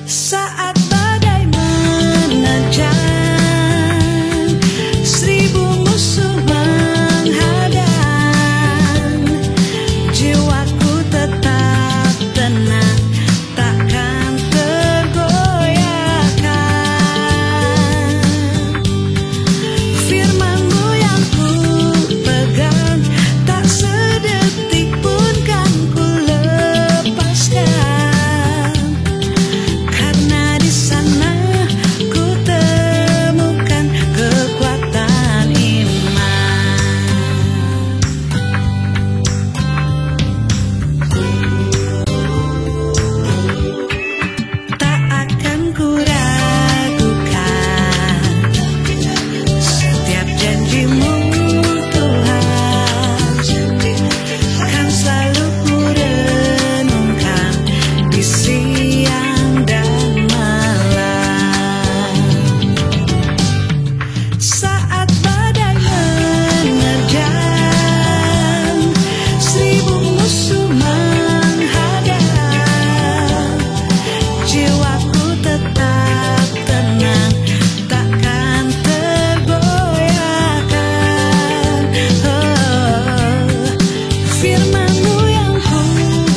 Saat badai menerjang, 1000 musuh menghadang, jiwaku tetap tenang, takkan tergoyahkan. Firman-Mu yang ku pegang, tak sedetik pun kan ku lepaskan. Karena di sana ku temukan kekuatan iman. Tak akan ku ragukan setiap janji-Mu, Tuhan. Kan selalu ku renungkan di siang dan malam. Saat badai menerjang, 1000 musuh menghadang, jiwaku tetap tenang, takkan tergoyahkan. Firman-Mu yang ku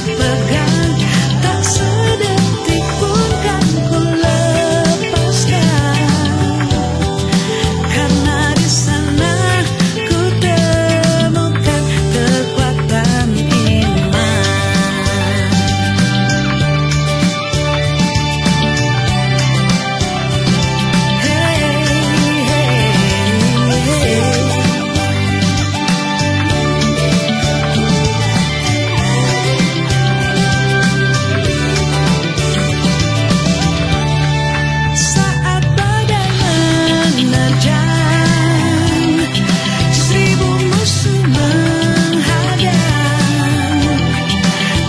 pegang, tak sedetik pun kan ku lepaskan. Karena di sana ku temukan kekuatan iman. Saat badai menerjang, 1000 musuh menghadang,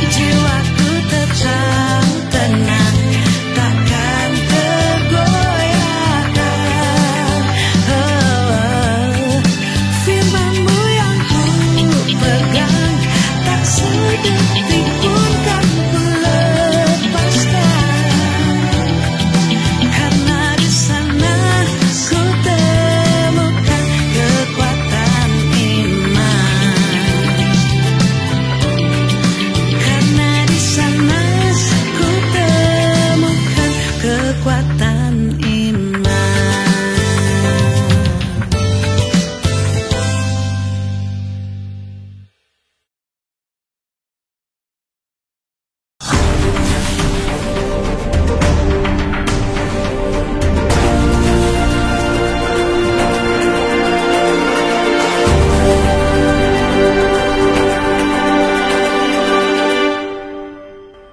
jiwaku tetap tenang, takkan tergoyahkan. Firman-Mu yang ku pegang, tak sedetik pun kan ku lepaskan. Karena di sana ku temukan kekuatan iman. Karena di sana ku temukan kekuatan iman.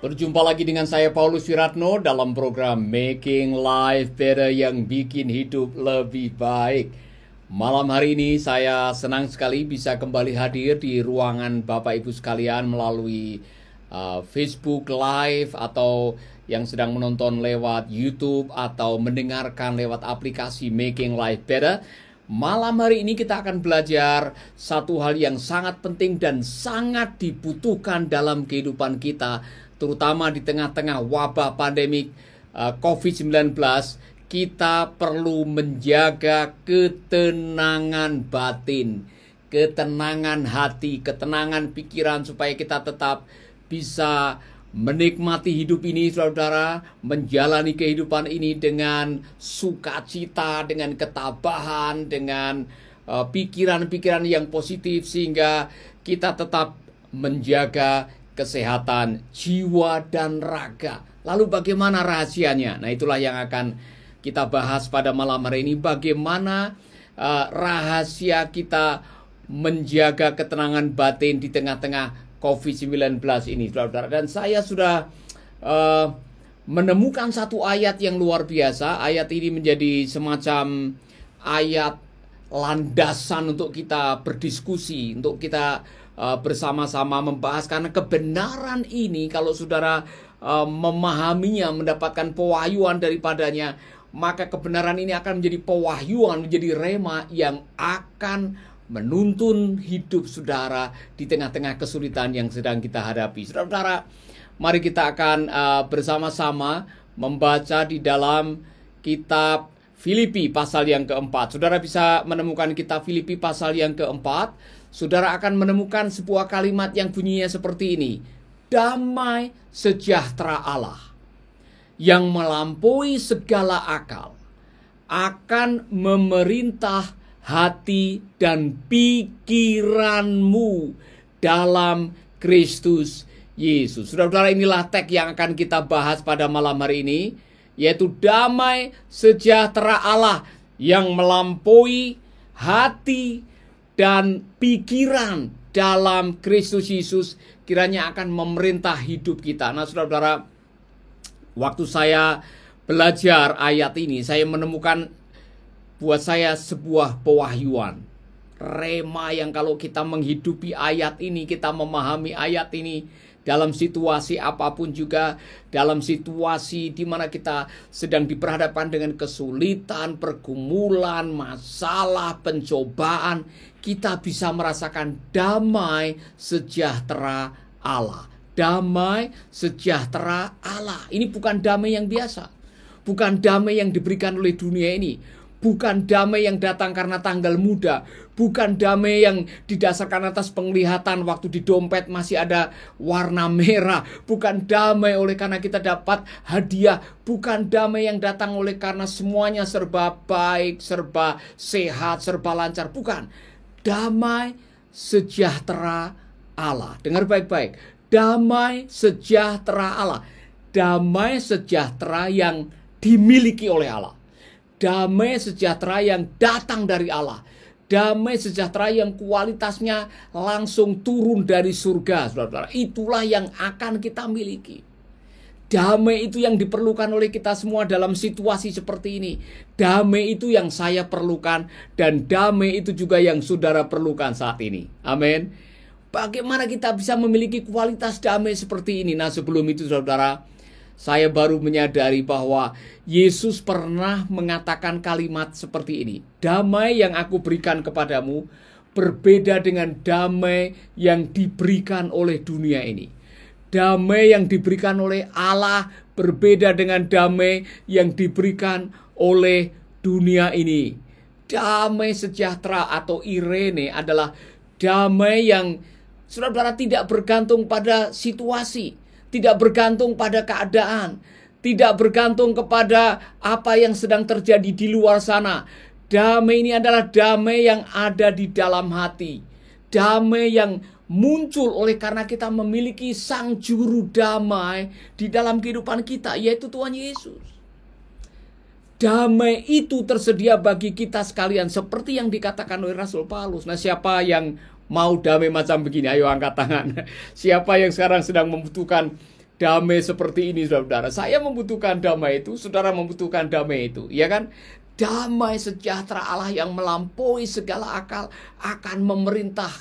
Berjumpa lagi dengan saya Paulus Wiratno dalam program Making Life Better yang bikin hidup lebih baik. Malam hari ini saya senang sekali bisa kembali hadir di ruangan Bapak Ibu sekalian melalui Facebook Live atau yang sedang menonton lewat YouTube atau mendengarkan lewat aplikasi Making Life Better. Malam hari ini kita akan belajar satu hal yang sangat penting dan sangat dibutuhkan dalam kehidupan kita, terutama di tengah-tengah wabah pandemik COVID-19. Kita perlu menjaga ketenangan batin, ketenangan hati, ketenangan pikiran supaya kita tetap bisa menikmati hidup ini, saudara, menjalani kehidupan ini dengan sukacita, dengan ketabahan, dengan pikiran-pikiran yang positif, sehingga kita tetap menjaga kesehatan jiwa dan raga. Lalu bagaimana rahasianya? Nah, itulah yang akan kita bahas pada malam hari ini. Bagaimana rahasia kita menjaga ketenangan batin di tengah-tengah COVID-19 ini, saudara. Dan saya sudah menemukan satu ayat yang luar biasa. Ayat ini menjadi semacam ayat landasan untuk kita berdiskusi, untuk kita bersama-sama membahas. Karena kebenaran ini, kalau saudara memahaminya, mendapatkan pewahyuan daripadanya, maka kebenaran ini akan menjadi pewahyuan, menjadi rema yang akan menuntun hidup saudara di tengah-tengah kesulitan yang sedang kita hadapi. Saudara-saudara, mari kita akan bersama-sama membaca di dalam kitab Filipi pasal yang keempat. Saudara bisa menemukan kitab Filipi pasal yang keempat. Saudara akan menemukan sebuah kalimat yang bunyinya seperti ini. Damai sejahtera Allah yang melampaui segala akal akan memerintah hati dan pikiranmu dalam Kristus Yesus. Saudara-saudara, inilah teks yang akan kita bahas pada malam hari ini, yaitu damai sejahtera Allah yang melampaui hati dan pikiran dalam Kristus Yesus, kiranya akan memerintah hidup kita. Nah, saudara-saudara, waktu saya belajar ayat ini, saya menemukan buat saya sebuah pewahyuan. Rema yang kalau kita menghidupi ayat ini, kita memahami ayat ini dalam situasi apapun juga, dalam situasi di mana kita sedang diperhadapkan dengan kesulitan, pergumulan, masalah, pencobaan, kita bisa merasakan damai sejahtera Allah. Damai sejahtera Allah. Ini bukan damai yang biasa. Bukan damai yang diberikan oleh dunia ini. Bukan damai yang datang karena tanggal muda. Bukan damai yang didasarkan atas penglihatan waktu di dompet masih ada warna merah. Bukan damai oleh karena kita dapat hadiah. Bukan damai yang datang oleh karena semuanya serba baik, serba sehat, serba lancar. Bukan. Damai sejahtera Allah. Dengar baik-baik. Damai sejahtera Allah. Damai sejahtera yang dimiliki oleh Allah. Damai sejahtera yang datang dari Allah. Damai sejahtera yang kualitasnya langsung turun dari surga, saudara-saudara. Itulah yang akan kita miliki. Damai itu yang diperlukan oleh kita semua dalam situasi seperti ini. Damai itu yang saya perlukan, dan damai itu juga yang saudara perlukan saat ini. Amin. Bagaimana kita bisa memiliki kualitas damai seperti ini? Nah, sebelum itu, saudara, saya baru menyadari bahwa Yesus pernah mengatakan kalimat seperti ini. Damai yang aku berikan kepadamu berbeda dengan damai yang diberikan oleh dunia ini. Damai yang diberikan oleh Allah berbeda dengan damai yang diberikan oleh dunia ini. Damai sejahtera atau Irene adalah damai yang saudara-saudara tidak bergantung pada situasi. Tidak bergantung pada keadaan. Tidak bergantung kepada apa yang sedang terjadi di luar sana. Damai ini adalah damai yang ada di dalam hati. Damai yang muncul oleh karena kita memiliki sang juru damai di dalam kehidupan kita, yaitu Tuhan Yesus. Damai itu tersedia bagi kita sekalian, seperti yang dikatakan oleh Rasul Paulus. Nah, siapa yang mau damai macam begini? Ayo angkat tangan. Siapa yang sekarang sedang membutuhkan damai seperti ini, saudara? Saya membutuhkan damai itu, saudara membutuhkan damai itu, ya kan? Damai sejahtera Allah yang melampaui segala akal akan memerintah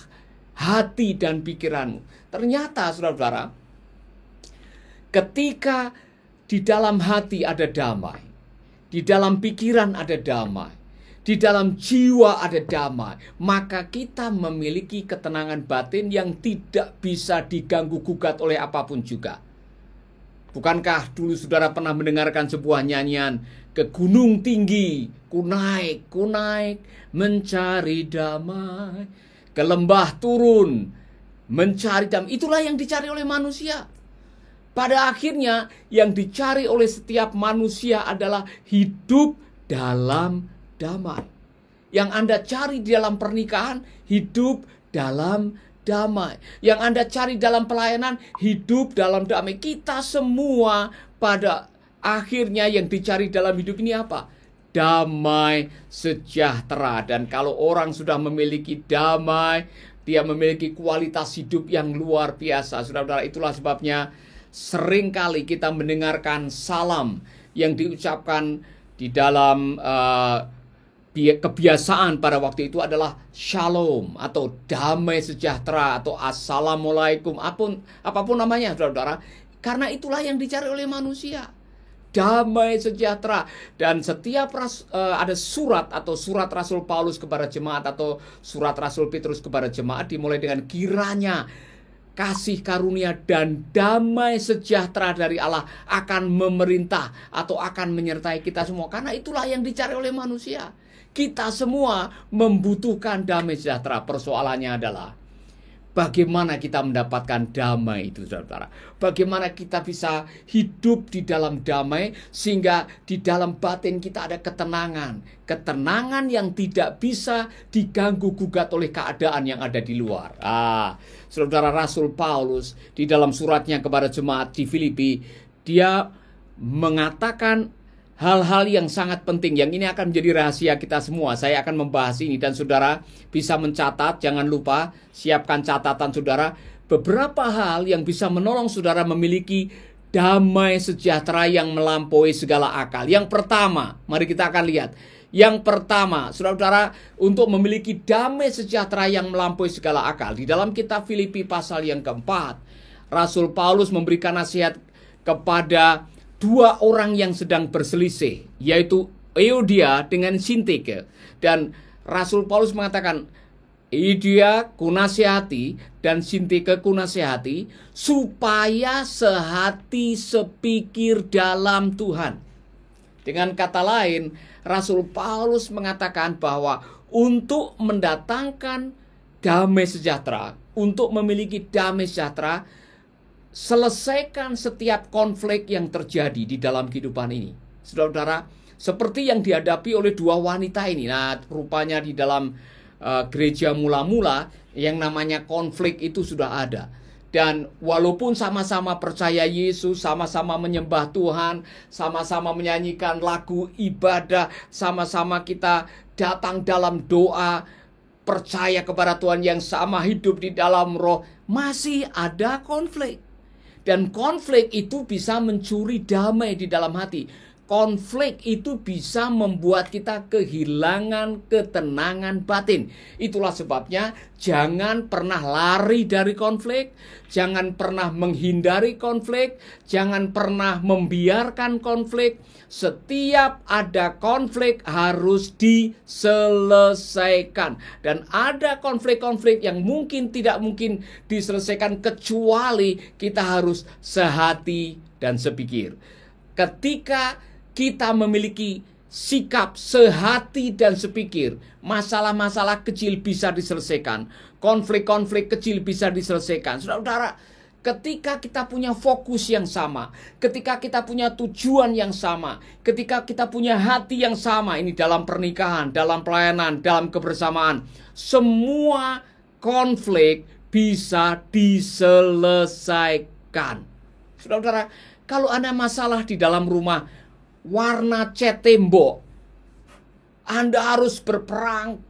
hati dan pikiranmu. Ternyata, saudara-saudara, ketika di dalam hati ada damai, di dalam pikiran ada damai, di dalam jiwa ada damai, maka kita memiliki ketenangan batin yang tidak bisa diganggu gugat oleh apapun juga. Bukankah dulu saudara pernah mendengarkan sebuah nyanyian, ke gunung tinggi ku naik mencari damai, ke lembah turun mencari damai. Itulah yang dicari oleh manusia. Pada akhirnya yang dicari oleh setiap manusia adalah hidup dalam damai. Yang Anda cari di dalam pernikahan, hidup dalam damai. Yang Anda cari dalam pelayanan, hidup dalam damai. Kita semua pada akhirnya yang dicari dalam hidup ini apa? Damai sejahtera. Dan kalau orang sudah memiliki damai, dia memiliki kualitas hidup yang luar biasa. Saudara-saudara, itulah sebabnya seringkali kita mendengarkan salam yang diucapkan di dalam kebiasaan pada waktu itu adalah shalom atau damai sejahtera atau assalamualaikum, apapun namanya, saudara-saudara, karena itulah yang dicari oleh manusia, damai sejahtera. Dan setiap ada surat atau surat Rasul Paulus kepada jemaat atau surat Rasul Petrus kepada jemaat dimulai dengan kiranya kasih karunia dan damai sejahtera dari Allah akan memerintah atau akan menyertai kita semua. Karena itulah yang dicari oleh manusia. Kita semua membutuhkan damai sejahtera. Persoalannya adalah bagaimana kita mendapatkan damai itu, saudara. Bagaimana kita bisa hidup di dalam damai sehingga di dalam batin kita ada ketenangan. Ketenangan yang tidak bisa diganggu gugat oleh keadaan yang ada di luar. Saudara, Rasul Paulus di dalam suratnya kepada jemaat di Filipi, dia mengatakan hal-hal yang sangat penting, yang ini akan menjadi rahasia kita semua. Saya akan membahas ini dan saudara bisa mencatat, jangan lupa siapkan catatan saudara. Beberapa hal yang bisa menolong saudara memiliki damai sejahtera yang melampaui segala akal. Yang pertama, mari kita akan lihat. Yang pertama, saudara-saudara, untuk memiliki damai sejahtera yang melampaui segala akal. Di dalam kitab Filipi pasal yang keempat, Rasul Paulus memberikan nasihat kepada dua orang yang sedang berselisih, yaitu Euodia dengan Sintike. Dan Rasul Paulus mengatakan, Euodia kunasihati dan Sintike kunasihati, supaya sehati sepikir dalam Tuhan. Dengan kata lain, Rasul Paulus mengatakan bahwa untuk mendatangkan damai sejahtera, untuk memiliki damai sejahtera, selesaikan setiap konflik yang terjadi di dalam kehidupan ini. Saudara-saudara, seperti yang dihadapi oleh dua wanita ini. Nah, rupanya di dalam gereja mula-mula yang namanya konflik itu sudah ada. Dan walaupun sama-sama percaya Yesus, sama-sama menyembah Tuhan, sama-sama menyanyikan lagu ibadah, sama-sama kita datang dalam doa, percaya kepada Tuhan yang sama, hidup di dalam roh, masih ada konflik. Dan konflik itu bisa mencuri damai di dalam hati. Konflik itu bisa membuat kita kehilangan ketenangan batin. Itulah sebabnya jangan pernah lari dari konflik, jangan pernah menghindari konflik, jangan pernah membiarkan konflik. Setiap ada konflik harus diselesaikan. Dan ada konflik-konflik yang mungkin tidak mungkin diselesaikan kecuali kita harus sehati dan sepikir. Ketika kita memiliki sikap sehati dan sepikir, masalah-masalah kecil bisa diselesaikan, konflik-konflik kecil bisa diselesaikan. Saudara-saudara, ketika kita punya fokus yang sama, ketika kita punya tujuan yang sama, ketika kita punya hati yang sama, ini dalam pernikahan, dalam pelayanan, dalam kebersamaan, semua konflik bisa diselesaikan. Saudara-saudara, kalau ada masalah di dalam rumah, warna cat tembok, Anda harus berperang,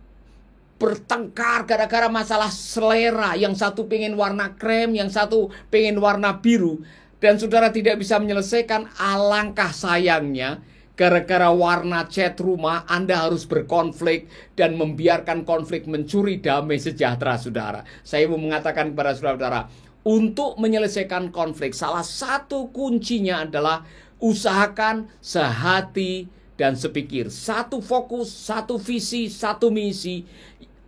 bertengkar gara-gara masalah selera. Yang satu pengen warna krem, yang satu pengen warna biru, dan saudara tidak bisa menyelesaikan. Alangkah sayangnya, gara-gara warna cat rumah, Anda harus berkonflik dan membiarkan konflik mencuri damai sejahtera saudara. Saya mau mengatakan kepada saudara-saudara, untuk menyelesaikan konflik, salah satu kuncinya adalah usahakan sehati dan sepikir. Satu fokus, satu visi, satu misi.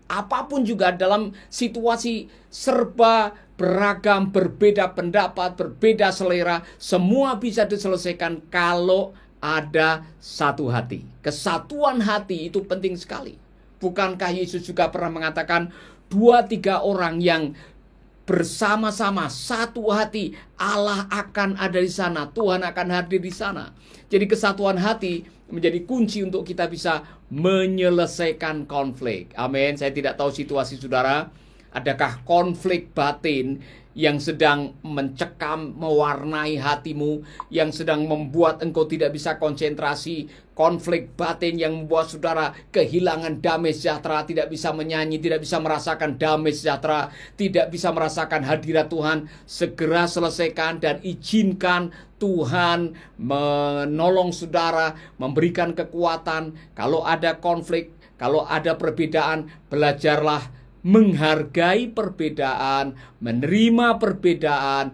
Apapun juga dalam situasi serba beragam, berbeda pendapat, berbeda selera, semua bisa diselesaikan kalau ada satu hati. Kesatuan hati itu penting sekali. Bukankah Yesus juga pernah mengatakan 2-3 orang yang bersama-sama satu hati, Allah akan ada di sana, Tuhan akan hadir di sana. Jadi kesatuan hati menjadi kunci untuk kita bisa menyelesaikan konflik. Amin. Saya tidak tahu situasi saudara, adakah konflik batin yang sedang mencekam, mewarnai hatimu, yang sedang membuat engkau tidak bisa konsentrasi, konflik batin yang membuat saudara kehilangan damai sejahtera, tidak bisa menyanyi, tidak bisa merasakan damai sejahtera, tidak bisa merasakan hadirat Tuhan. Segera selesaikan dan izinkan Tuhan menolong saudara, memberikan kekuatan. Kalau ada konflik, kalau ada perbedaan, belajarlah menghargai perbedaan, menerima perbedaan.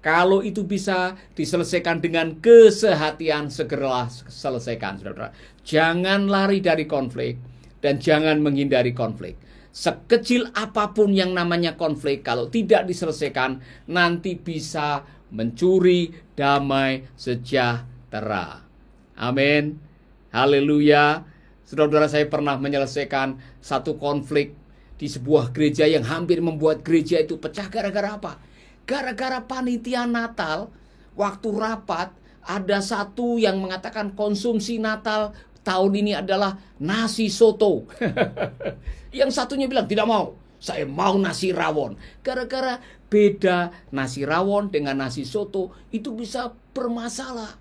Kalau itu bisa diselesaikan dengan kesehatian, segeralah selesaikan, saudara. Jangan lari dari konflik dan jangan menghindari konflik. Sekecil apapun yang namanya konflik, kalau tidak diselesaikan, nanti bisa mencuri damai sejahtera. Amin. Haleluya. Saudara-saudara, saya pernah menyelesaikan satu konflik di sebuah gereja yang hampir membuat gereja itu pecah. Gara-gara apa? Gara-gara panitia Natal, waktu rapat, ada satu yang mengatakan konsumsi Natal tahun ini adalah nasi soto. Yang satunya bilang tidak mau, saya mau nasi rawon. Gara-gara beda nasi rawon dengan nasi soto itu bisa bermasalah.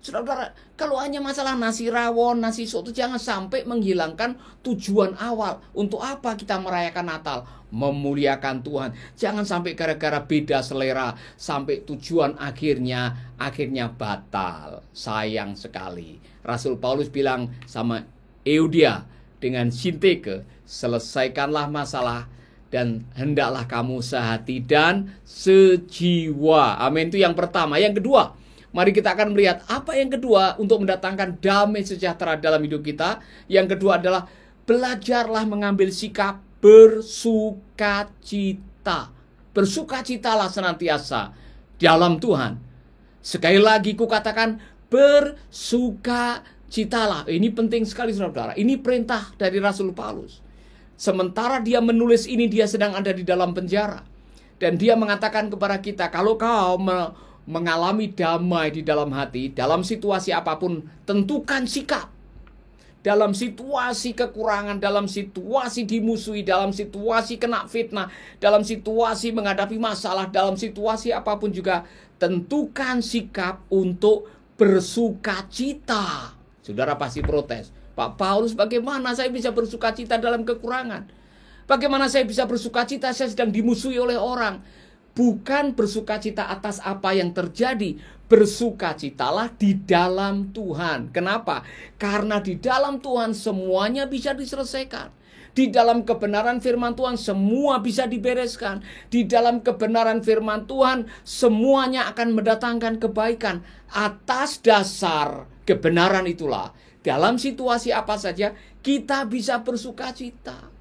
Saudara-saudara, kalau hanya masalah nasi rawon, nasi soto, jangan sampai menghilangkan tujuan awal. Untuk apa kita merayakan Natal? Memuliakan Tuhan. Jangan sampai gara-gara beda selera sampai tujuan akhirnya batal. Sayang sekali. Rasul Paulus bilang sama Euodia dengan Sintike, selesaikanlah masalah dan hendaklah kamu sehati dan sejiwa. Amin. Itu yang pertama. Yang kedua, mari kita akan melihat apa yang kedua untuk mendatangkan damai sejahtera dalam hidup kita. Yang kedua adalah belajarlah mengambil sikap bersukacita. Bersukacitalah senantiasa dalam Tuhan. Sekali lagi kukatakan bersukacitalah. Ini penting sekali saudara. Ini perintah dari Rasul Paulus. Sementara dia menulis ini, dia sedang ada di dalam penjara. Dan dia mengatakan kepada kita, kalau kau mengalami damai di dalam hati, dalam situasi apapun, tentukan sikap. Dalam situasi kekurangan, dalam situasi dimusuhi, dalam situasi kena fitnah, dalam situasi menghadapi masalah, dalam situasi apapun juga, tentukan sikap untuk bersukacita. Saudara pasti protes, Pak Paulus, bagaimana saya bisa bersukacita dalam kekurangan? Bagaimana saya bisa bersukacita, saya sedang dimusuhi oleh orang? Bukan bersukacita atas apa yang terjadi, bersukacitalah di dalam Tuhan. Kenapa? Karena di dalam Tuhan semuanya bisa diselesaikan. Di dalam kebenaran firman Tuhan semua bisa dibereskan. Di dalam kebenaran firman Tuhan semuanya akan mendatangkan kebaikan. Atas dasar kebenaran itulah, dalam situasi apa saja kita bisa bersukacita.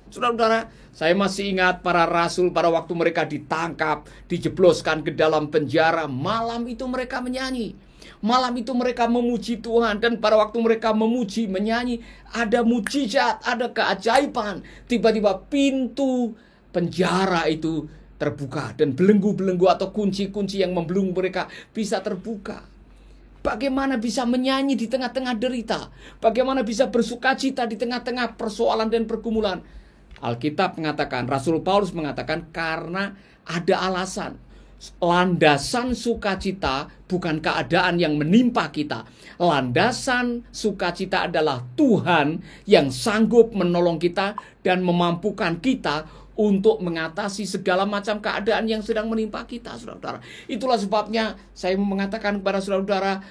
Saudara-saudara, saya masih ingat para rasul pada waktu mereka ditangkap, dijebloskan ke dalam penjara. Malam itu mereka menyanyi. Malam itu mereka memuji Tuhan. Dan pada waktu mereka memuji, menyanyi, ada mujizat, ada keajaiban. Tiba-tiba pintu penjara itu terbuka. Dan belenggu-belenggu atau kunci-kunci yang membelenggu mereka bisa terbuka. Bagaimana bisa menyanyi di tengah-tengah derita? Bagaimana bisa bersukacita di tengah-tengah persoalan dan pergumulan? Alkitab mengatakan, Rasul Paulus mengatakan, karena ada alasan. Landasan sukacita bukan keadaan yang menimpa kita. Landasan sukacita adalah Tuhan yang sanggup menolong kita dan memampukan kita untuk mengatasi segala macam keadaan yang sedang menimpa kita, saudara-saudara. Itulah sebabnya saya mengatakan kepada saudara-saudara,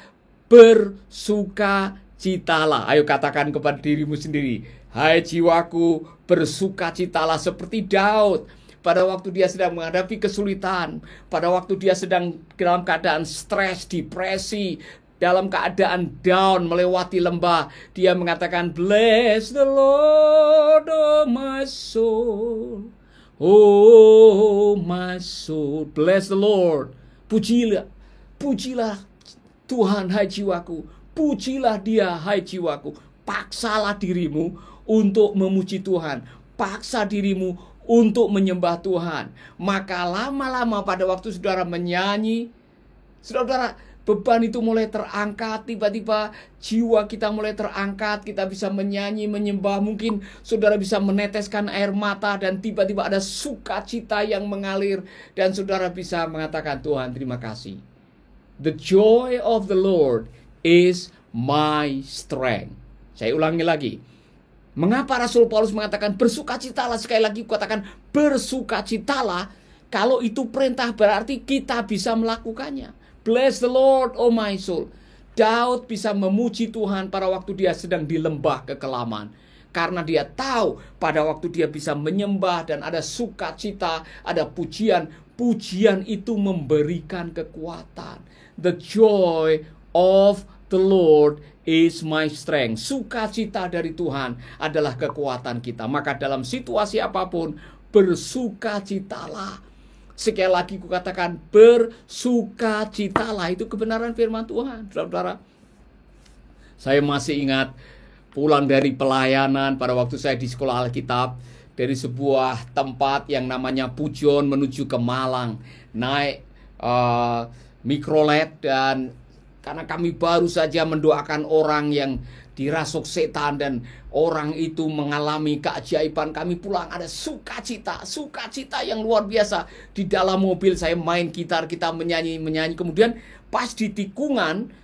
bersukacitalah. Ayo katakan kepada dirimu sendiri, hai jiwaku, bersukacitalah seperti Daud. Pada waktu dia sedang menghadapi kesulitan, pada waktu dia sedang dalam keadaan stres, depresi, dalam keadaan down, melewati lembah, dia mengatakan, bless the Lord, oh my soul. Oh my soul, bless the Lord. Pujilah Tuhan, hai jiwaku. Pujilah dia, hai jiwaku. Paksalah dirimu untuk memuji Tuhan. Paksa dirimu untuk menyembah Tuhan. Maka lama-lama pada waktu saudara menyanyi, saudara, beban itu mulai terangkat. Tiba-tiba jiwa kita mulai terangkat. Kita bisa menyanyi, menyembah. Mungkin saudara bisa meneteskan air mata. Dan tiba-tiba ada sukacita yang mengalir. Dan saudara bisa mengatakan, Tuhan terima kasih. The joy of the Lord is my strength. Saya ulangi lagi. Mengapa Rasul Paulus mengatakan bersukacitalah? Sekali lagi katakan bersukacitalah. Kalau itu perintah berarti kita bisa melakukannya. Bless the Lord, oh my soul. Daud bisa memuji Tuhan pada waktu dia sedang di lembah kekelaman. Karena dia tahu pada waktu dia bisa menyembah dan ada sukacita, ada pujian. Pujian itu memberikan kekuatan. The joy of the Lord is my strength. Sukacita dari Tuhan adalah kekuatan kita. Maka dalam situasi apapun, bersukacitalah. Sekali lagi kukatakan, bersukacitalah. Itu kebenaran firman Tuhan, saudara-saudara. Saya masih ingat pulang dari pelayanan pada waktu saya di sekolah Alkitab, dari sebuah tempat yang namanya Pujon menuju ke Malang, naik mikrolet, dan karena kami baru saja mendoakan orang yang dirasuk setan dan orang itu mengalami keajaiban, kami pulang ada sukacita yang luar biasa. Di dalam mobil saya main gitar, kita menyanyi, kemudian pas di tikungan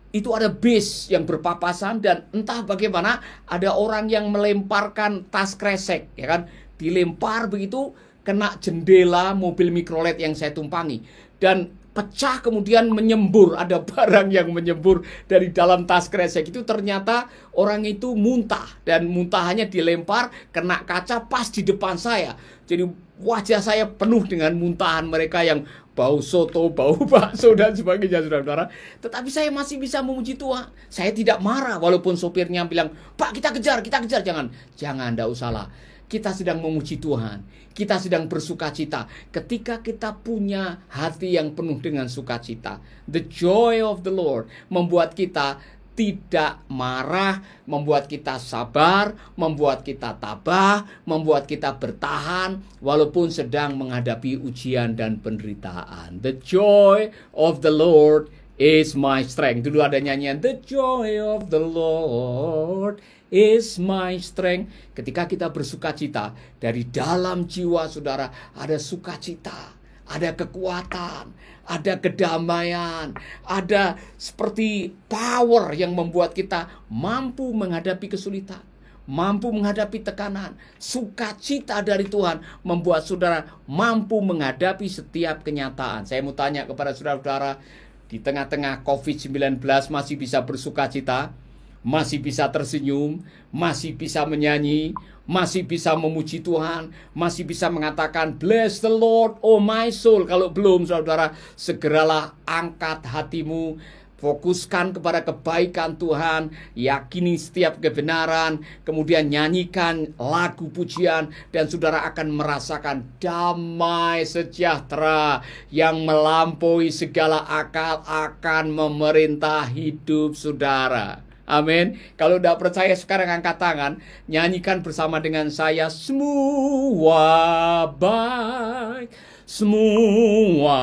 itu ada bis yang berpapasan, dan entah bagaimana ada orang yang melemparkan tas kresek, ya kan, dilempar begitu, kena jendela mobil mikrolet yang saya tumpangi, dan pecah kemudian menyembur. Ada barang yang menyembur dari dalam tas kresek itu, ternyata orang itu muntah, dan muntahannya dilempar kena kaca pas di depan saya. Jadi wajah saya penuh dengan muntahan mereka yang bau soto, bau bakso dan sebagainya, saudara-saudara. Tetapi saya masih bisa memuji Tuhan. Saya tidak marah walaupun sopirnya bilang, "Pak, kita kejar. Jangan, tidak usahlah. Kita sedang memuji Tuhan. Kita sedang bersukacita." Ketika kita punya hati yang penuh dengan sukacita, the joy of the Lord membuat kita tidak marah, membuat kita sabar, membuat kita tabah, membuat kita bertahan walaupun sedang menghadapi ujian dan penderitaan. The joy of the Lord is my strength. Dulu ada nyanyian, the joy of the Lord is my strength. Ketika kita bersukacita, dari dalam jiwa saudara ada sukacita, ada kekuatan, ada kedamaian, ada seperti power yang membuat kita mampu menghadapi kesulitan, mampu menghadapi tekanan. Sukacita dari Tuhan membuat saudara mampu menghadapi setiap kenyataan. Saya mau tanya kepada saudara-saudara, di tengah-tengah COVID-19 masih bisa bersukacita? Masih bisa tersenyum, masih bisa menyanyi, masih bisa memuji Tuhan, masih bisa mengatakan bless the Lord, oh my soul? Kalau belum, saudara, segeralah angkat hatimu, fokuskan kepada kebaikan Tuhan, yakini setiap kebenaran, kemudian nyanyikan lagu pujian, dan saudara akan merasakan damai sejahtera yang melampaui segala akal akan memerintah hidup saudara. Amin. Kalau tidak percaya sekarang angkat tangan, nyanyikan bersama dengan saya, semua baik, semua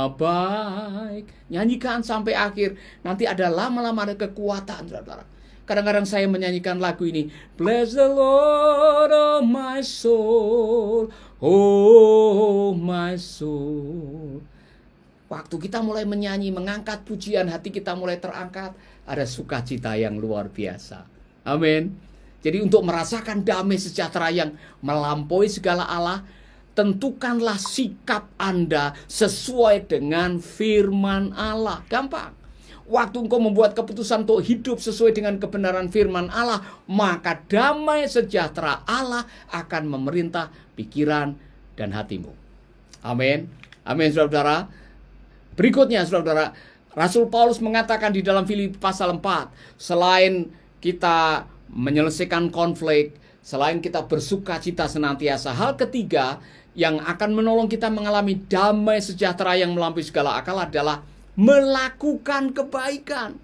baik. Nyanyikan sampai akhir, nanti ada lama-lama ada kekuatan, saudara. Kadang-kadang saya menyanyikan lagu ini, bless the Lord, oh my soul, oh my soul. Waktu kita mulai menyanyi, mengangkat pujian, hati kita mulai terangkat, ada sukacita yang luar biasa. Amin. Jadi untuk merasakan damai sejahtera yang melampaui segala Allah, tentukanlah sikap Anda sesuai dengan firman Allah. Gampang. Waktu engkau membuat keputusan untuk hidup sesuai dengan kebenaran firman Allah, maka damai sejahtera Allah akan memerintah pikiran dan hatimu. Amin. Amin, saudara-saudara. Berikutnya, saudara, Rasul Paulus mengatakan di dalam Filipi pasal 4, selain kita menyelesaikan konflik, selain kita bersukacita senantiasa, hal ketiga yang akan menolong kita mengalami damai sejahtera yang melampaui segala akal adalah melakukan kebaikan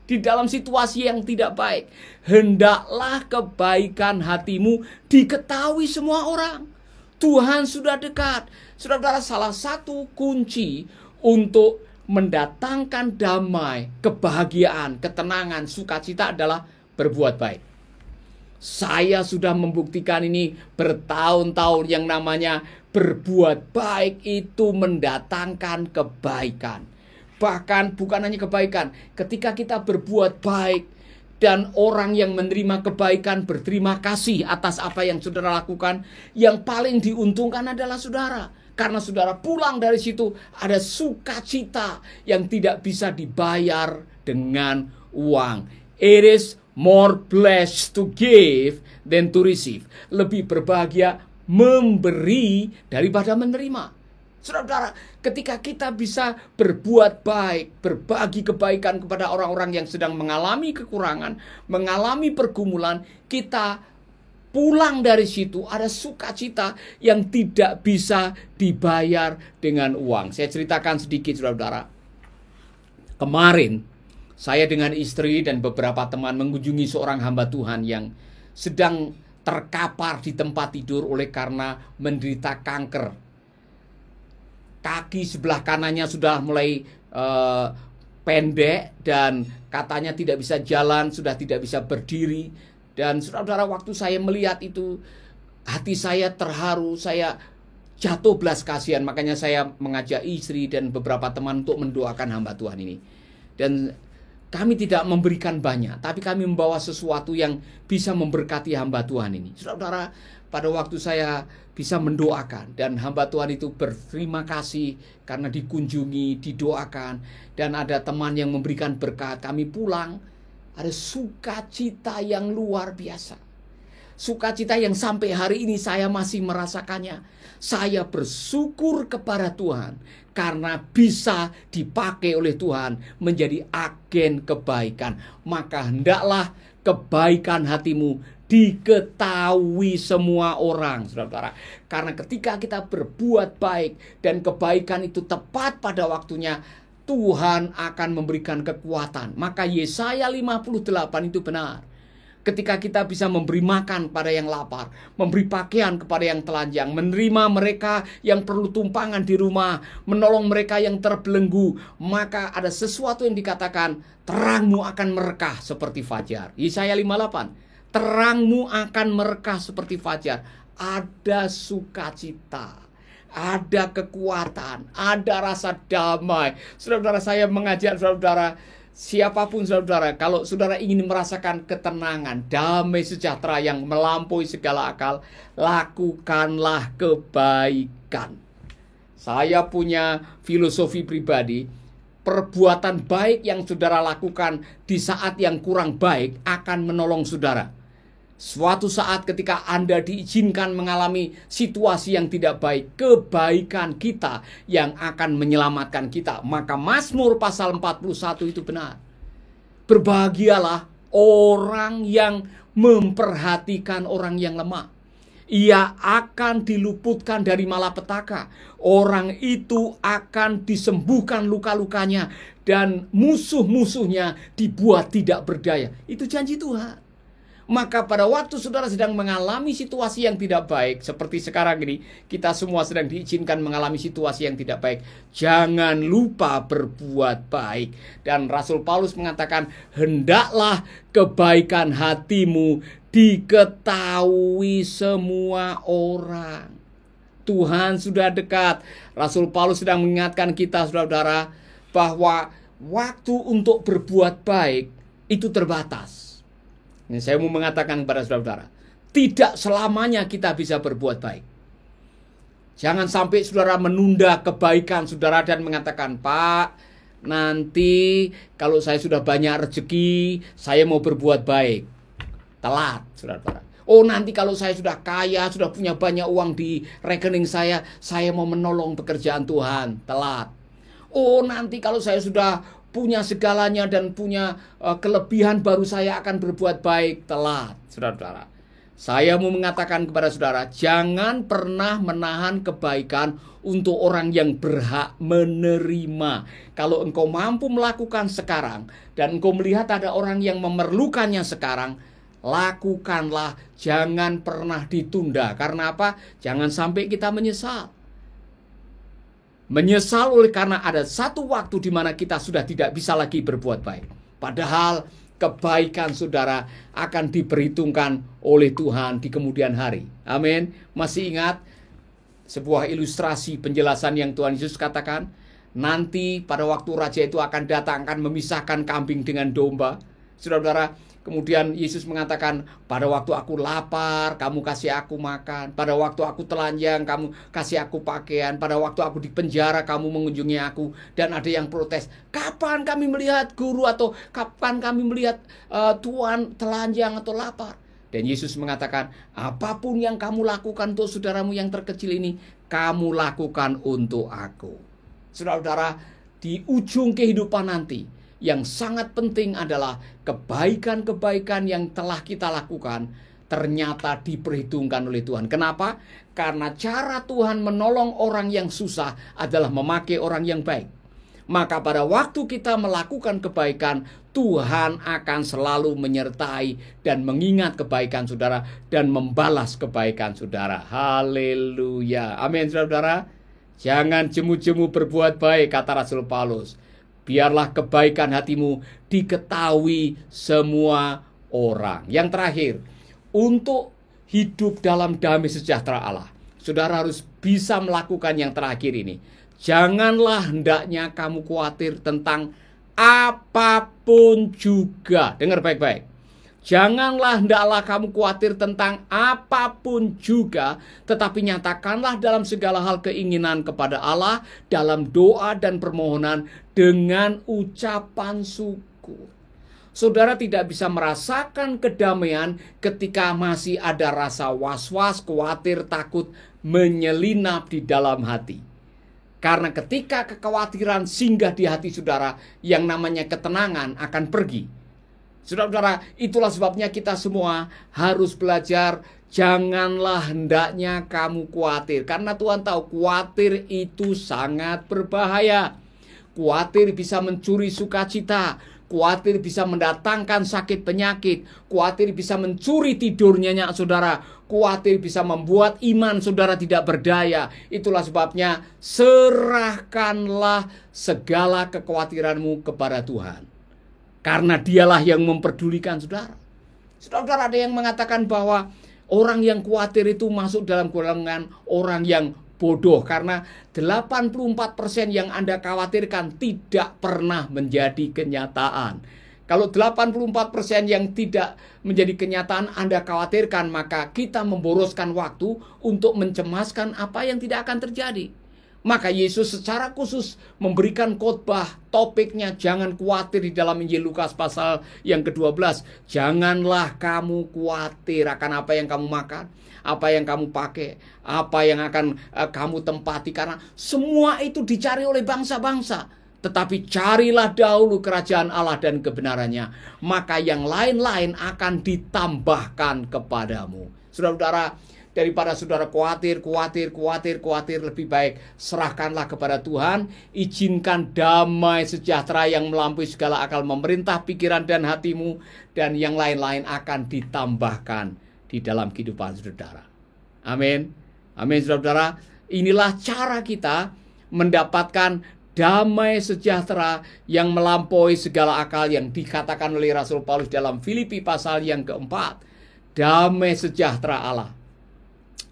di dalam situasi yang tidak baik. Hendaklah kebaikan hatimu diketahui semua orang. Tuhan sudah dekat. Saudara-saudara, salah satu kunci untuk mendatangkan damai, kebahagiaan, ketenangan, sukacita adalah berbuat baik. Saya sudah membuktikan ini bertahun-tahun, yang namanya berbuat baik itu mendatangkan kebaikan. Bahkan bukan hanya kebaikan, ketika kita berbuat baik dan orang yang menerima kebaikan berterima kasih atas apa yang saudara lakukan, yang paling diuntungkan adalah saudara. Karena saudara pulang dari situ ada sukacita yang tidak bisa dibayar dengan uang. It is more blessed to give than to receive. Lebih berbahagia memberi daripada menerima. Saudara-saudara, ketika kita bisa berbuat baik, berbagi kebaikan kepada orang-orang yang sedang mengalami kekurangan, mengalami pergumulan, kita pulang dari situ ada sukacita yang tidak bisa dibayar dengan uang. Saya ceritakan sedikit, saudara-saudara. Kemarin, saya dengan istri dan beberapa teman mengunjungi seorang hamba Tuhan yang sedang terkapar di tempat tidur oleh karena menderita kanker. Kaki sebelah kanannya sudah mulai pendek dan katanya tidak bisa jalan, sudah tidak bisa berdiri. Dan saudara-saudara, waktu saya melihat itu, hati saya terharu, saya jatuh belas kasihan. Makanya saya mengajak istri dan beberapa teman untuk mendoakan hamba Tuhan ini. Dan kami tidak memberikan banyak, tapi kami membawa sesuatu yang bisa memberkati hamba Tuhan ini. Saudara-saudara, pada waktu saya bisa mendoakan dan hamba Tuhan itu berterima kasih karena dikunjungi, didoakan, dan ada teman yang memberikan berkat. Kami pulang, ada sukacita yang luar biasa. Sukacita yang sampai hari ini saya masih merasakannya. Saya bersyukur kepada Tuhan karena bisa dipakai oleh Tuhan menjadi agen kebaikan. Maka hendaklah kebaikan hatimu diketahui semua orang, saudara-saudara. Karena ketika kita berbuat baik dan kebaikan itu tepat pada waktunya, Tuhan akan memberikan kekuatan. Maka Yesaya 58 itu benar. Ketika kita bisa memberi makan pada yang lapar, memberi pakaian kepada yang telanjang, menerima mereka yang perlu tumpangan di rumah, menolong mereka yang terbelenggu, maka ada sesuatu yang dikatakan, terangmu akan merekah seperti fajar. Yesaya 58. Terangmu akan merekah seperti fajar. Ada sukacita, ada kekuatan, ada rasa damai. Saudara-saudara, saya mengajak saudara, siapapun saudara, kalau saudara ingin merasakan ketenangan, damai sejahtera yang melampaui segala akal, lakukanlah kebaikan. Saya punya filosofi pribadi, perbuatan baik yang saudara lakukan di saat yang kurang baik akan menolong saudara. Suatu saat ketika Anda diizinkan mengalami situasi yang tidak baik, kebaikan kita yang akan menyelamatkan kita. Maka Mazmur pasal 41 itu benar. Berbahagialah orang yang memperhatikan orang yang lemah. Ia akan diluputkan dari malapetaka. Orang itu akan disembuhkan luka-lukanya dan musuh-musuhnya dibuat tidak berdaya. Itu janji Tuhan. Maka pada waktu saudara sedang mengalami situasi yang tidak baik, seperti sekarang ini, kita semua sedang diizinkan mengalami situasi yang tidak baik. Jangan lupa berbuat baik. Dan Rasul Paulus mengatakan, hendaklah kebaikan hatimu diketahui semua orang. Tuhan sudah dekat. Rasul Paulus sedang mengingatkan kita, saudara-saudara, bahwa waktu untuk berbuat baik itu terbatas. Ini saya mau mengatakan kepada saudara-saudara, tidak selamanya kita bisa berbuat baik. Jangan sampai saudara menunda kebaikan saudara dan mengatakan, Pak, nanti kalau saya sudah banyak rezeki, saya mau berbuat baik. Telat, saudara-saudara. Oh, nanti kalau saya sudah kaya, sudah punya banyak uang di rekening saya mau menolong pekerjaan Tuhan. Telat. Oh, nanti kalau saya sudah punya segalanya dan punya kelebihan, baru saya akan berbuat baik. Telat, saudara-saudara. Saya mau mengatakan kepada saudara, jangan pernah menahan kebaikan untuk orang yang berhak menerima. Kalau engkau mampu melakukan sekarang dan engkau melihat ada orang yang memerlukannya sekarang, lakukanlah, jangan pernah ditunda. Karena apa? Jangan sampai kita menyesal. Menyesal oleh karena ada satu waktu di mana kita sudah tidak bisa lagi berbuat baik. Padahal kebaikan saudara akan diperhitungkan oleh Tuhan di kemudian hari. Amin. Masih ingat sebuah ilustrasi penjelasan yang Tuhan Yesus katakan? Nanti pada waktu raja itu akan datang, akan memisahkan kambing dengan domba. Saudara-saudara, kemudian Yesus mengatakan, pada waktu aku lapar, kamu kasih aku makan. Pada waktu aku telanjang, kamu kasih aku pakaian. Pada waktu aku di penjara, kamu mengunjungi aku. Dan ada yang protes, kapan kami melihat guru atau kapan kami melihat Tuhan telanjang atau lapar? Dan Yesus mengatakan, apapun yang kamu lakukan untuk saudaramu yang terkecil ini, kamu lakukan untuk aku. Saudara-saudara, di ujung kehidupan nanti, yang sangat penting adalah kebaikan-kebaikan yang telah kita lakukan ternyata diperhitungkan oleh Tuhan. Kenapa? Karena cara Tuhan menolong orang yang susah adalah memakai orang yang baik. Maka pada waktu kita melakukan kebaikan, Tuhan akan selalu menyertai dan mengingat kebaikan saudara dan membalas kebaikan saudara. Haleluya. Amin, saudara. Jangan jemu-jemu berbuat baik, kata Rasul Paulus. Biarlah kebaikan hatimu diketahui semua orang. Yang terakhir, untuk hidup dalam damai sejahtera Allah, saudara harus bisa melakukan yang terakhir ini. Janganlah hendaknya kamu khawatir tentang apapun juga. Dengar baik-baik. Janganlah hendaklah kamu khawatir tentang apapun juga, tetapi nyatakanlah dalam segala hal keinginan kepada Allah dalam doa dan permohonan dengan ucapan syukur. Saudara tidak bisa merasakan kedamaian ketika masih ada rasa was-was, khawatir, takut menyelinap di dalam hati. Karena ketika kekhawatiran singgah di hati saudara, yang namanya ketenangan akan pergi. Saudara-saudara, itulah sebabnya kita semua harus belajar, janganlah hendaknya kamu khawatir. Karena Tuhan tahu khawatir itu sangat berbahaya. Khawatir bisa mencuri sukacita, khawatir bisa mendatangkan sakit penyakit, khawatir bisa mencuri tidurnya saudara, khawatir bisa membuat iman saudara tidak berdaya. Itulah sebabnya serahkanlah segala kekhawatiranmu kepada Tuhan. Karena dialah yang memperdulikan saudara. Saudara, ada yang mengatakan bahwa orang yang khawatir itu masuk dalam golongan orang yang bodoh. Karena 84% yang Anda khawatirkan tidak pernah menjadi kenyataan. Kalau 84% yang tidak menjadi kenyataan Anda khawatirkan, maka kita memboroskan waktu untuk mencemaskan apa yang tidak akan terjadi. Maka Yesus secara khusus memberikan khotbah, topiknya jangan khawatir di dalam Injil Lukas pasal yang ke-12. Janganlah kamu khawatir akan apa yang kamu makan, apa yang kamu pakai, apa yang akan kamu tempati. Karena semua itu dicari oleh bangsa-bangsa. Tetapi carilah dahulu kerajaan Allah dan kebenarannya, maka yang lain-lain akan ditambahkan kepadamu. Saudara-saudara, daripada saudara khawatir, lebih baik serahkanlah kepada Tuhan. Izinkan damai sejahtera yang melampaui segala akal memerintah pikiran dan hatimu, dan yang lain-lain akan ditambahkan di dalam kehidupan saudara. Amin. Amin, saudara. Inilah cara kita mendapatkan damai sejahtera yang melampaui segala akal yang dikatakan oleh Rasul Paulus dalam Filipi pasal yang keempat. Damai sejahtera Allah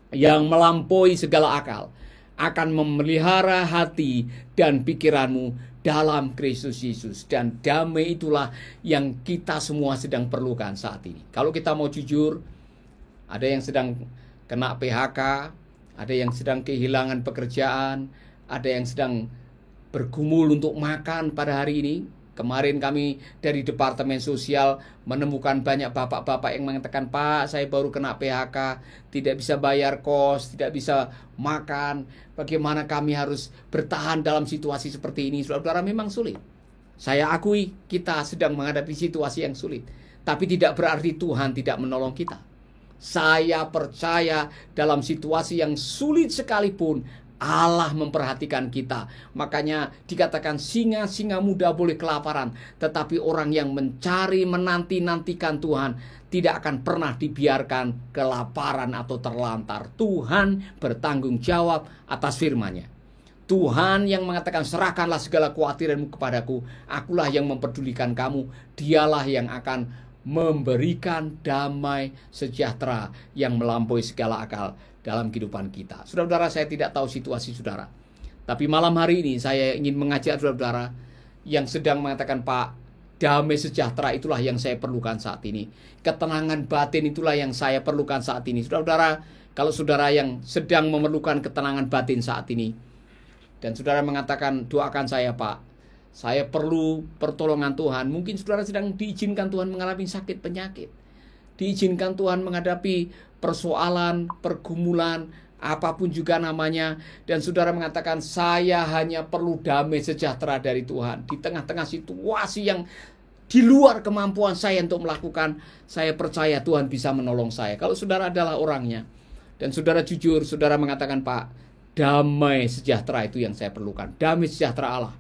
yang melampaui segala akal akan memelihara hati dan pikiranmu dalam Kristus Yesus. Dan damai itulah yang kita semua sedang perlukan saat ini. Kalau kita mau jujur, ada yang sedang kena PHK, ada yang sedang kehilangan pekerjaan, ada yang sedang bergumul untuk makan pada hari ini. Kemarin kami dari Departemen Sosial menemukan banyak bapak-bapak yang mengatakan, Pak, saya baru kena PHK, tidak bisa bayar kos, tidak bisa makan. Bagaimana kami harus bertahan dalam situasi seperti ini? Saudara-saudara, memang sulit. Saya akui kita sedang menghadapi situasi yang sulit. Tapi tidak berarti Tuhan tidak menolong kita. Saya percaya dalam situasi yang sulit sekalipun, Allah memperhatikan kita. Makanya dikatakan singa-singa muda boleh kelaparan, tetapi orang yang mencari, menanti-nantikan Tuhan tidak akan pernah dibiarkan kelaparan atau terlantar. Tuhan bertanggung jawab atas firman-Nya. Tuhan yang mengatakan serahkanlah segala kekhawatiranmu kepadaku, akulah yang memperdulikan kamu. Dialah yang akan memberikan damai sejahtera yang melampaui segala akal dalam kehidupan kita. Saudara-saudara, saya tidak tahu situasi saudara, tapi malam hari ini saya ingin mengajak saudara-saudara yang sedang mengatakan, Pak, damai sejahtera itulah yang saya perlukan saat ini. Ketenangan batin itulah yang saya perlukan saat ini. Saudara-saudara, kalau saudara yang sedang memerlukan ketenangan batin saat ini, dan saudara mengatakan, doakan saya, Pak, saya perlu pertolongan Tuhan. Mungkin saudara sedang diizinkan Tuhan mengalami sakit penyakit. diizinkan Tuhan menghadapi persoalan, pergumulan, apapun juga namanya, dan saudara mengatakan saya hanya perlu damai sejahtera dari Tuhan di tengah-tengah situasi yang di luar kemampuan saya untuk melakukan, saya percaya Tuhan bisa menolong saya. Kalau saudara adalah orangnya dan saudara jujur, saudara mengatakan, Pak, damai sejahtera itu yang saya perlukan, damai sejahtera Allah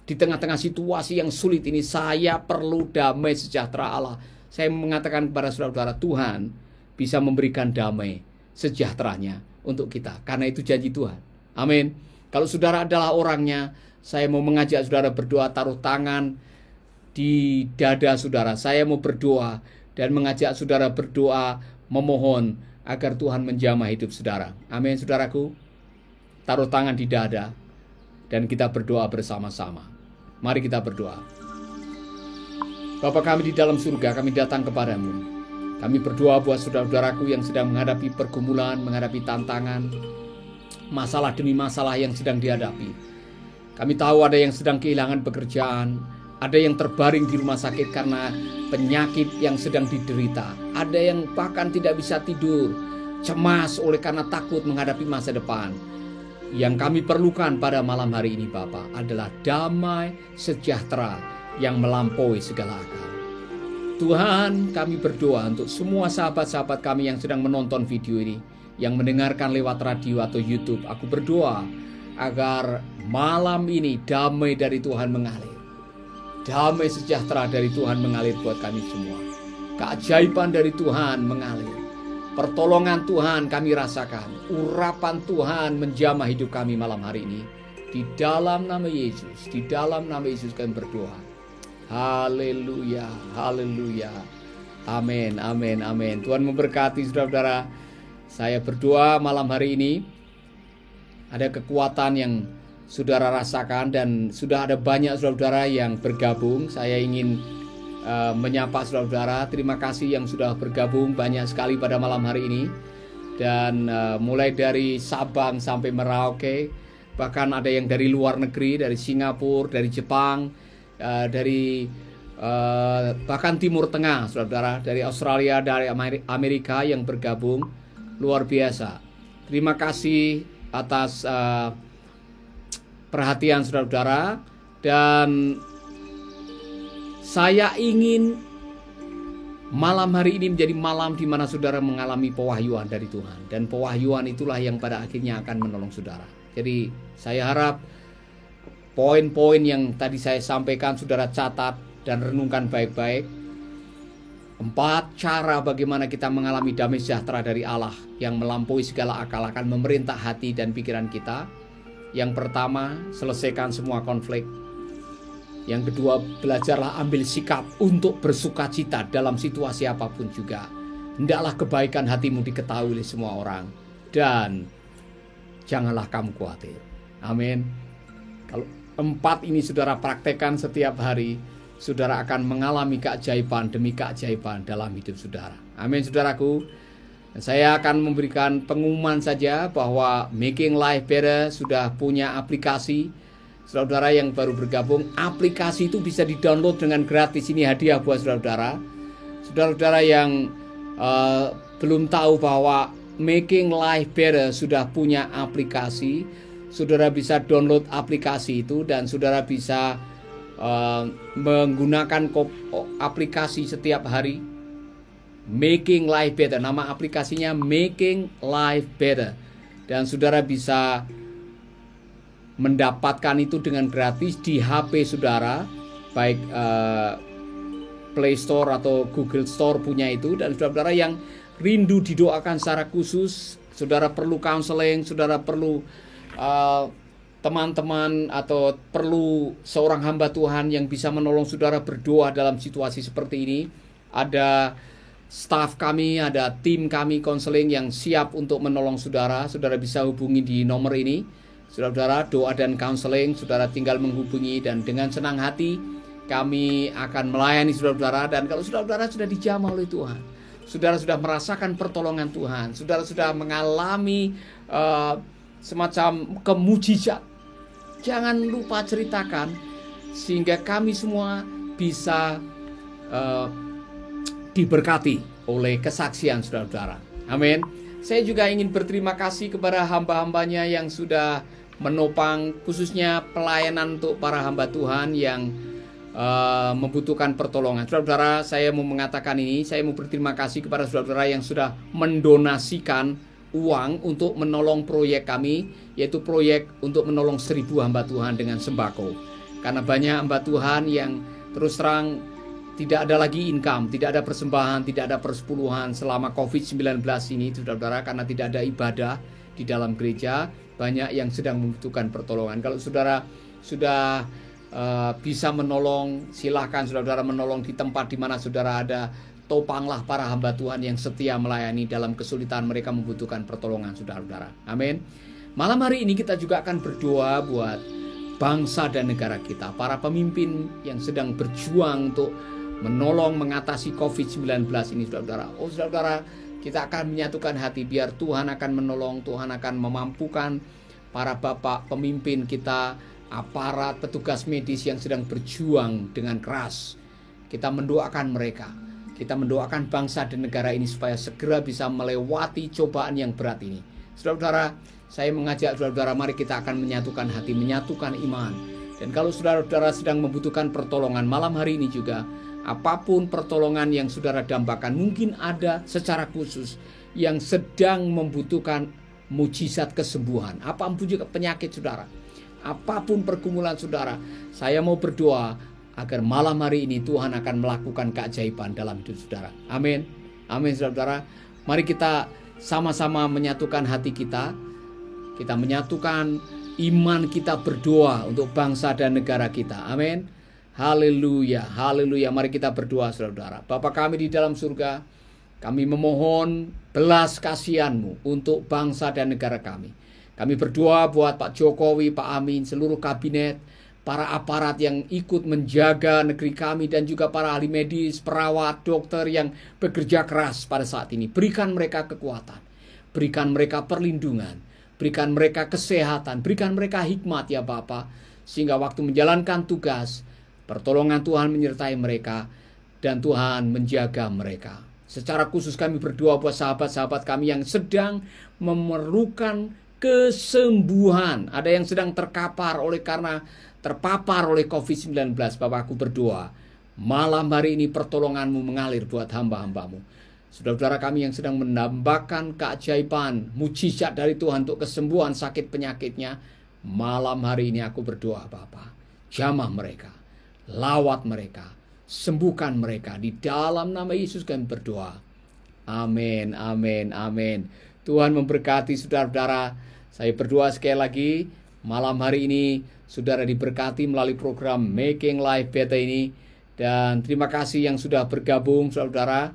di tengah-tengah situasi yang sulit ini, saya perlu damai sejahtera Allah. Saya mengatakan kepada saudara-saudara, Tuhan bisa memberikan damai sejahteranya untuk kita, karena itu janji Tuhan. Amin. Kalau saudara adalah orangnya, saya mau mengajak saudara berdoa, taruh tangan di dada saudara. Saya mau berdoa dan mengajak saudara berdoa, memohon agar Tuhan menjamah hidup saudara. Amin, saudaraku. Taruh tangan di dada dan kita berdoa bersama-sama. Mari kita berdoa. Bapa kami di dalam surga, kami datang kepadamu. Kami berdoa buat saudara-saudaraku yang sedang menghadapi pergumulan, menghadapi tantangan, masalah demi masalah yang sedang dihadapi. Kami tahu ada yang sedang kehilangan pekerjaan, ada yang terbaring di rumah sakit karena penyakit yang sedang diderita, ada yang bahkan tidak bisa tidur, cemas oleh karena takut menghadapi masa depan. Yang kami perlukan pada malam hari ini, Bapa, adalah damai sejahtera yang melampaui segala akal. Tuhan, kami berdoa untuk semua sahabat-sahabat kami yang sedang menonton video ini, yang mendengarkan lewat radio atau YouTube. Aku berdoa agar malam ini damai dari Tuhan mengalir. Damai sejahtera dari Tuhan mengalir buat kami semua. Keajaiban dari Tuhan mengalir. Pertolongan Tuhan kami rasakan. Urapan Tuhan menjamah hidup kami malam hari ini. Di dalam nama Yesus, di dalam nama Yesus kami berdoa. Haleluya, haleluya. Amin, amin, amin. Tuhan memberkati saudara-saudara. Saya berdoa malam hari ini ada kekuatan yang saudara rasakan dan sudah ada banyak saudara-saudara yang bergabung. Saya ingin menyapa saudara-saudara. Terima kasih yang sudah bergabung banyak sekali pada malam hari ini. Dan mulai dari Sabang sampai Merauke, bahkan ada yang dari luar negeri, dari Singapura, dari Jepang, dari bahkan Timur Tengah, saudara-saudara, dari Australia, dari Amerika yang bergabung. Luar biasa. Terima kasih atas perhatian saudara-saudara, dan saya ingin malam hari ini menjadi malam di mana saudara mengalami pewahyuan dari Tuhan, dan pewahyuan itulah yang pada akhirnya akan menolong saudara. Jadi saya harap poin-poin yang tadi saya sampaikan saudara catat dan renungkan baik-baik. 4 cara bagaimana kita mengalami damai sejahtera dari Allah yang melampaui segala akal akan memerintah hati dan pikiran kita. Yang pertama, selesaikan semua konflik. Yang kedua, belajarlah ambil sikap untuk bersukacita dalam situasi apapun juga. Hendaklah kebaikan hatimu diketahui oleh semua orang. Dan janganlah kamu khawatir. Amin. Kalau 4 ini saudara praktekkan setiap hari, saudara akan mengalami keajaiban demi keajaiban dalam hidup saudara. Amin, saudaraku. Dan saya akan memberikan pengumuman saja bahwa Making Life Better sudah punya aplikasi. Saudara yang baru bergabung, aplikasi itu bisa di-download dengan gratis. Ini hadiah buat saudara-saudara. Saudara-saudara yang belum tahu bahwa Making Life Better sudah punya aplikasi, saudara bisa download aplikasi itu dan saudara bisa menggunakan aplikasi setiap hari. Making Life Better, nama aplikasinya Making Life Better, dan saudara bisa mendapatkan itu dengan gratis di HP saudara, baik Play Store atau Google Store punya itu. Dan saudara-saudara yang rindu didoakan secara khusus, saudara perlu counseling, saudara perlu teman-teman atau perlu seorang hamba Tuhan yang bisa menolong saudara berdoa dalam situasi seperti ini, ada staf kami, ada tim kami konseling yang siap untuk menolong saudara. Saudara bisa hubungi di nomor ini. Saudara-saudara, doa dan counseling, saudara tinggal menghubungi dan dengan senang hati kami akan melayani saudara-saudara. Dan kalau saudara-saudara sudah dijamah oleh Tuhan, saudara sudah merasakan pertolongan Tuhan, saudara sudah mengalami semacam kemujizat, jangan lupa ceritakan sehingga kami semua bisa diberkati oleh kesaksian saudara-saudara. Amin. Saya juga ingin berterima kasih kepada hamba-hambanya yang sudah menopang khususnya pelayanan untuk para hamba Tuhan yang membutuhkan pertolongan. Saudara-saudara, saya mau mengatakan ini, saya mau berterima kasih kepada saudara-saudara yang sudah mendonasikan uang untuk menolong proyek kami, yaitu proyek untuk menolong 1000 hamba Tuhan dengan sembako. Karena banyak hamba Tuhan yang terus terang tidak ada lagi income, tidak ada persembahan, tidak ada persepuluhan selama COVID-19 ini, saudara-saudara, karena tidak ada ibadah di dalam gereja, banyak yang sedang membutuhkan pertolongan. Kalau saudara sudah bisa menolong, silakan saudara-saudara menolong di tempat di mana saudara ada. Topanglah para hamba Tuhan yang setia melayani dalam kesulitan mereka membutuhkan pertolongan, saudara-saudara. Amin. Malam hari ini kita juga akan berdoa buat bangsa dan negara kita, para pemimpin yang sedang berjuang untuk menolong mengatasi COVID-19 ini, saudara-saudara. Oh saudara-saudara, kita akan menyatukan hati biar Tuhan akan menolong, Tuhan akan memampukan para bapak pemimpin kita, aparat, petugas medis yang sedang berjuang dengan keras. Kita mendoakan mereka. Kita mendoakan bangsa dan negara ini supaya segera bisa melewati cobaan yang berat ini. Saudara-saudara, saya mengajak saudara-saudara, mari kita akan menyatukan hati, menyatukan iman. Dan kalau saudara-saudara sedang membutuhkan pertolongan malam hari ini juga, apapun pertolongan yang saudara dambakan, mungkin ada secara khusus yang sedang membutuhkan mujizat kesembuhan. Apapun juga penyakit saudara, apapun pergumulan saudara, saya mau berdoa agar malam hari ini Tuhan akan melakukan keajaiban dalam hidup saudara. Amin. Amin saudara. Mari kita sama-sama menyatukan hati kita. Kita menyatukan iman kita, berdoa untuk bangsa dan negara kita. Amin. Haleluya. Haleluya. Mari kita berdoa saudara. Bapa kami di dalam surga, kami memohon belas kasihan-Mu untuk bangsa dan negara kami. Kami berdoa buat Pak Jokowi, Pak Amin, seluruh kabinet, para aparat yang ikut menjaga negeri kami, dan juga para ahli medis, perawat, dokter yang bekerja keras pada saat ini. Berikan mereka kekuatan, berikan mereka perlindungan, berikan mereka kesehatan, berikan mereka hikmat ya Bapa, sehingga waktu menjalankan tugas, pertolongan Tuhan menyertai mereka dan Tuhan menjaga mereka. Secara khusus kami berdoa buat sahabat-sahabat kami yang sedang memerlukan kesembuhan. Ada yang sedang terpapar oleh COVID-19. Bapak, aku berdoa malam hari ini pertolongan-Mu mengalir buat hamba-hamba-Mu. Saudara-saudara kami yang sedang menambahkan keajaiban, mujizat dari Tuhan untuk kesembuhan sakit penyakitnya, malam hari ini aku berdoa Bapa, jamah mereka, lawat mereka, sembuhkan mereka. Di dalam nama Yesus kami berdoa. Amin, amin, amin. Tuhan memberkati saudara-saudara. Saya berdoa sekali lagi, malam hari ini saudara diberkati melalui program Making Life Better ini. Dan terima kasih yang sudah bergabung saudara.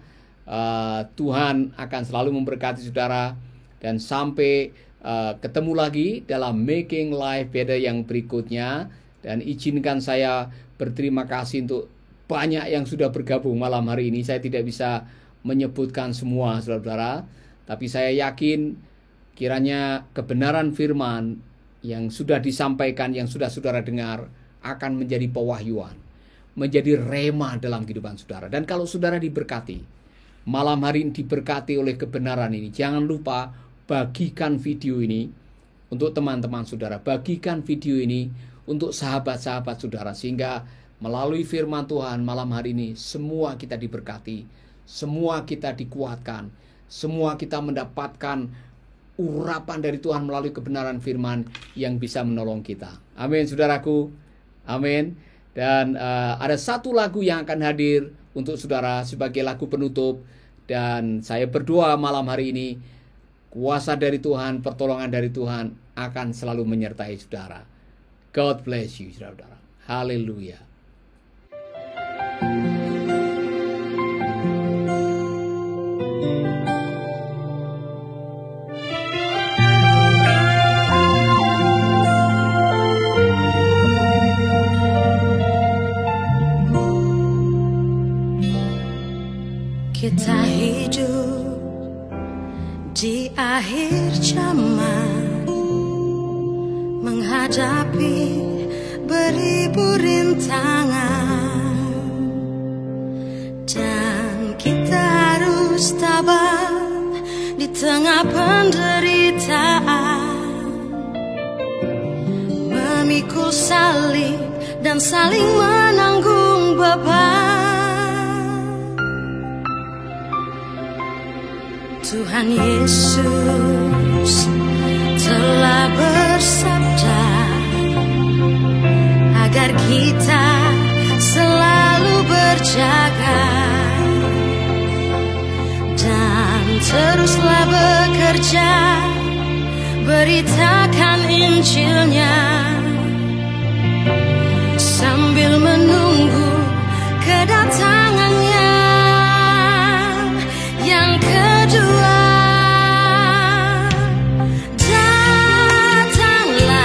Tuhan akan selalu memberkati saudara. Dan sampai ketemu lagi dalam Making Life Better yang berikutnya. Dan izinkan saya berterima kasih untuk banyak yang sudah bergabung malam hari ini. Saya tidak bisa menyebutkan semua saudara-saudara, tapi saya yakin kiranya kebenaran firman yang sudah disampaikan, yang sudah saudara dengar, akan menjadi pewahyuan, menjadi rema dalam kehidupan saudara. Dan kalau saudara diberkati, malam hari ini diberkati oleh kebenaran ini, jangan lupa bagikan video ini untuk teman-teman saudara, bagikan video ini untuk sahabat-sahabat saudara, sehingga melalui firman Tuhan malam hari ini semua kita diberkati, semua kita dikuatkan, semua kita mendapatkan urapan dari Tuhan melalui kebenaran firman yang bisa menolong kita. Amin saudaraku. Amin. Dan ada satu lagu yang akan hadir untuk saudara sebagai lagu penutup. Dan saya berdoa malam hari ini, kuasa dari Tuhan, pertolongan dari Tuhan akan selalu menyertai saudara. God bless you saudara. Haleluya. Kita hidup di akhir zaman, menghadapi beribu rintangan, dan kita harus Yesus tabah di tengah penderitaan, memikul salib dan saling menanggung beban. Tuhan Yesus telah bersabda agar kita selalu berjaga dan teruslah bekerja, beritakan Injilnya sambil menunggu kedatangannya yang kedua. Datanglah,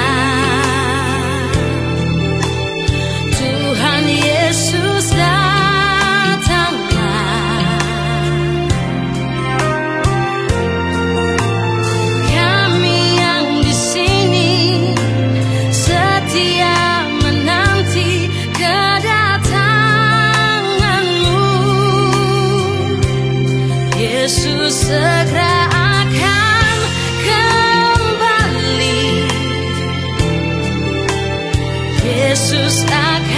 Tuhan Yesus datanglah. Kami yang di sini setia menanti kedatanganmu. Yesus segera akan kembali. Yesus akan